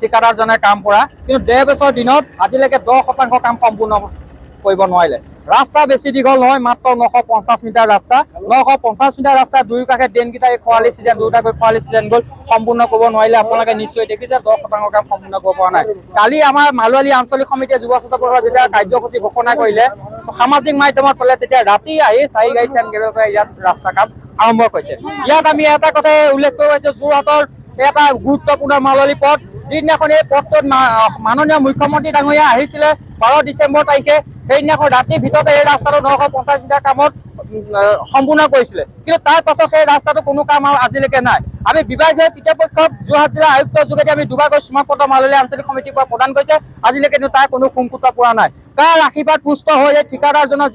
ঠিকাদাৰজনে কাম কৰা কিন্তু 1.5 বছৰ দিনত আজিলৈকে 10% কাম সম্পূৰ্ণ কৰিব নোৱাৰিলে। ৰাস্তা বেছি দীঘল নহয়, মাত্ৰ 950 মিটাৰ ৰাস্তা। 950 মিটাৰ ৰাস্তা দুয়ো কাষে ড্ৰেইনকেইটা খৰালি চিজন দুটাকৈ খৰালি চিজন গ'ল, সম্পূৰ্ণ কৰিব নোৱাৰিলে। আপোনালোকে নিশ্চয় দেখিছে 10% কাম সম্পূৰ্ণ কৰিব পৰা নাই। কালি আমাৰ মালৱালী আঞ্চলিক সমিতিয়ে যুৱ ছাত্ৰ পৰিষদে যেতিয়া কাৰ্যসূচী ঘোষণা কৰিলে, সামাজিক মাধ্যমত পালে তেতিয়া ৰাতি আহি 4 গাড়ী চেনগেটৰ পৰা ইয়াত ৰাস্তা কাম আৰম্ভ কৰিছে। ইয়াত আমি এটা কথাই উল্লেখ কৰিব যে যোৰহাটৰ এটা গুৰুত্বপূৰ্ণ মালৱালী পথ, যিদিনাখন এই পথটোত মাননীয় মুখ্যমন্ত্ৰী ডাঙৰীয়া আহিছিলে 12 ডিচেম্বৰ তাৰিখে, সেইদিনাখন ৰাতিৰ ভিতৰতে এই ৰাস্তাটো 950 মিটাৰ কামত সম্পূৰ্ণ কৰিছিলে। কিন্তু তাৰ পাছত সেই ৰাস্তাটো কোনো কাম আজিলৈকে নাই। আমি বিভাগীয় কৰ্তৃপক্ষক যোৰহাট জিলা আয়ুক্তৰ যোগেদি আমি দুবাৰকৈ চুমাপত্ৰ মালৱালী আঞ্চলিক সমিতিৰ পৰা প্ৰদান কৰিছে, আজিলৈকে কিন্তু তাৰ কোনো সুংকুত পোৱা নাই। কাৰ আশীৰ্বাদ পুষ্ট হৈ এই ঠিকাদাৰজনৰ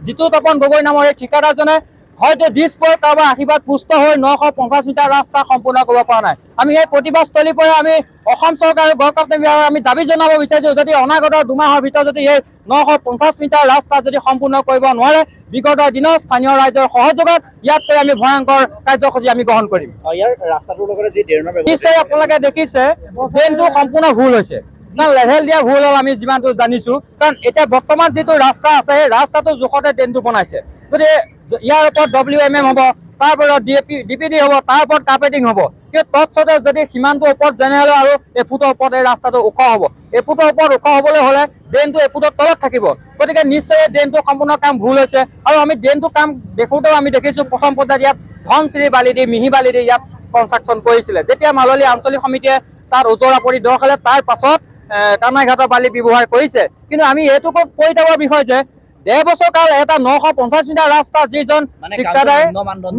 জিতু তপন গগৈ নামৰ এই ঠিকাদাৰজনে হয়তো দিছপুৰ কাৰোবাৰ আশীৰ্বাদ পুষ্ট হৈ 950 মিটাৰ ৰাস্তা সম্পূৰ্ণ কৰিব পৰা নাই। আমি এই প্ৰতিবাদস্থলীৰ পৰা আমি অসম চৰকাৰ আৰু গড়কাপ্তানি বিভাগক আমি দাবী জনাব বিচাৰিছো, যদি অনাগত 2 মাহৰ ভিতৰত যদি এই 950 মিটাৰ ৰাস্তা যদি সম্পূৰ্ণ কৰিব নোৱাৰে, বিগত দিনত স্থানীয় ৰাইজৰ সহযোগত ইয়াত আমি ভয়ংকৰ কাৰ্যসূচী আমি গ্ৰহণ কৰিম। নিশ্চয় আপোনালোকে দেখিছে ড্ৰেইনটো সম্পূৰ্ণ ভুল হৈছে, লেভেল দিয়া ভুল হ'ল আমি যিমানটো জানিছো। কাৰণ এতিয়া বৰ্তমান যিটো ৰাস্তা আছে সেই ৰাস্তাটো জোখতে ড্ৰেইনটো বনাইছে। যদি ইয়াৰ ওপৰত WMM হ'ব, তাৰ ওপৰত DPD হ'ব, তাৰ ওপৰত কাৰ্পেটিং হ'ব, কিন্তু তৎসত্ত্বেও যদি সিমানটো ওপৰত যেনেহ'লে আৰু এফুটৰ ওপৰত এই ৰাস্তাটো ওখ হ'ব। এফুটৰ ওপৰত ওখ হ'বলৈ হ'লে ড্ৰেইনটো এফুটৰ তলত থাকিব। গতিকে নিশ্চয় এই ড্ৰেইনটো সম্পূৰ্ণ কাম ভুল হৈছে। আৰু আমি ড্ৰেইনটো কাম দেখোঁতেও আমি দেখিছোঁ প্ৰথম পৰ্যায়ত ইয়াত ধনশিৰি বালি দি মিহি বালি দি ইয়াত কনষ্ট্ৰাকশ্যন কৰিছিলে। যেতিয়া মালৱালী আঞ্চলিক সমিতিয়ে তাত ওজৰা কৰি দখলে তাৰ পাছত কানাইঘাটৰ বালি ব্যৱহাৰ কৰিছে। কিন্তু আমি এইটোকো কৈ দিবৰ বিষয় যে 1.5 বছৰ কাল এটা 950 মিটাৰ ৰাস্তা যিজন ঠিকাদাৰে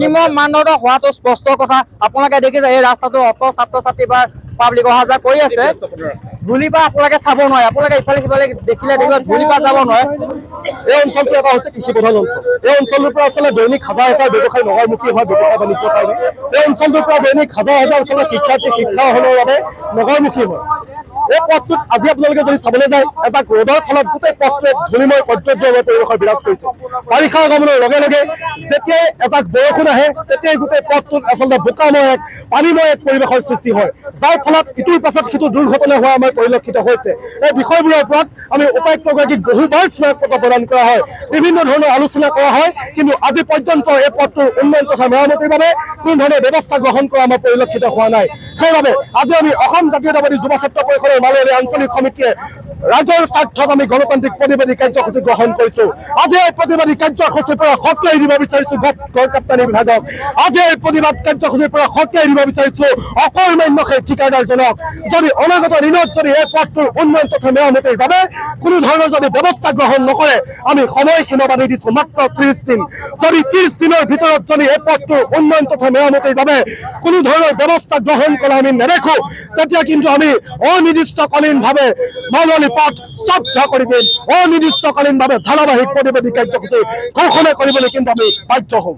নিম্ন মানদণ্ড হোৱাটো স্পষ্ট কথা। আপোনালোকে দেখিছে এই ৰাস্তাটো অটো ছাত্ৰ ছাত্ৰী বা পাব্লিক অহা যোৱা কৰি আছে। ধূলিৰ পৰা আপোনালোকে চাব নোৱাৰে, আপোনালোকে ইফালে সিফালে দেখিলে দেখিব ধূলিৰ পৰা যাব নোৱাৰে। এই অঞ্চলটো এটা হৈছে কৃষি প্ৰধান অঞ্চল। এই অঞ্চলটোৰ পৰা আচলতে দৈনিক হাজাৰ হাজাৰ ব্যৱসায়ী নগৰমুখী হয় ব্যৱসায় বাণিজ্যৰ কাৰণে। এই অঞ্চলটোৰ পৰা দৈনিক হাজাৰ হাজাৰ আচলতে শিক্ষাৰ্থী শিক্ষা অহনৰ বাবে নগৰমুখী হয়। এই পথটোত আজি আপোনালোকে যদি চাবলৈ যায়, এজাক ৰ'দৰ ফলত গোটেই পথটোৱে ধূলিময় কৰ্তব্যময় পৰিৱেশৰ বিৰাজ কৰিছে। বাৰিষা আগমনৰ লগে লগে যেতিয়াই এজাক বৰষুণ আহে তেতিয়াই গোটেই পথটোত আচলতে বোকাময় এক পানীময় এক পৰিৱেশৰ সৃষ্টি হয়, যাৰ ফলত ইটোৰ পাছত সিটো দুৰ্ঘটনা হোৱা আমাৰ পৰিলক্ষিত হৈছে। এই বিষয়বোৰৰ ওপৰত আমি উপায়ুক্তগৰাকীক বহুবাৰ স্মাৰকপত্ৰ প্ৰদান কৰা হয়, বিভিন্ন ধৰণৰ আলোচনা কৰা হয়, কিন্তু আজি পৰ্যন্ত এই পথটোৰ উন্নয়ন তথা মেৰামতিৰ বাবে কোনো ধৰণৰ ব্যৱস্থা গ্ৰহণ কৰা আমাৰ পৰিলক্ষিত হোৱা নাই। সেইবাবে আজি আমি অসম জাতীয়তাবাদী যুৱ ছাত্ৰ পৰিষদৰ মালৱালী আঞ্চলিক সমিতিয়ে ৰাজ্যৰ স্বাৰ্থত আমি গণতান্ত্ৰিক প্ৰতিবাদী কাৰ্যসূচী গ্ৰহণ কৰিছো। আজি এই প্ৰতিবাদী কাৰ্যসূচীৰ পৰা সক্ৰিয় দিব বিচাৰিছো গড়কাপ্তানি বিভাগক। আজি এই প্ৰতিবাদ কাৰ্যসূচীৰ পৰা সক্ৰিয় দিব বিচাৰিছো অকৰ্মণ্য সেই ঠিকাদাৰজনক। যদি অনাগত দিনত যদি এই পথটোৰ উন্নয়ন তথা মেৰামতিৰ বাবে কোনো ধৰণৰ যদি ব্যৱস্থা গ্ৰহণ নকৰে, আমি সময়সীমা বান্ধি দিছো মাত্ৰ 30 দিন। যদি 30 দিনৰ ভিতৰত যদি এই পথটোৰ উন্নয়ন তথা মেৰামতিৰ বাবে কোনো ধৰণৰ ব্যৱস্থা গ্ৰহণ কৰা আমি নেদেখো, তেতিয়া কিন্তু আমি অনিৰ্দিষ্টকালীনভাৱে মালৱালী পথ স্তব্ধ কৰি দিম। অনিৰ্দিষ্টকালীনভাৱে ধাৰাবাহিক প্ৰতিবাদী কাৰ্যসূচী ঘোষণা কৰিবলৈ কিন্তু আমি বাধ্য হ'ম।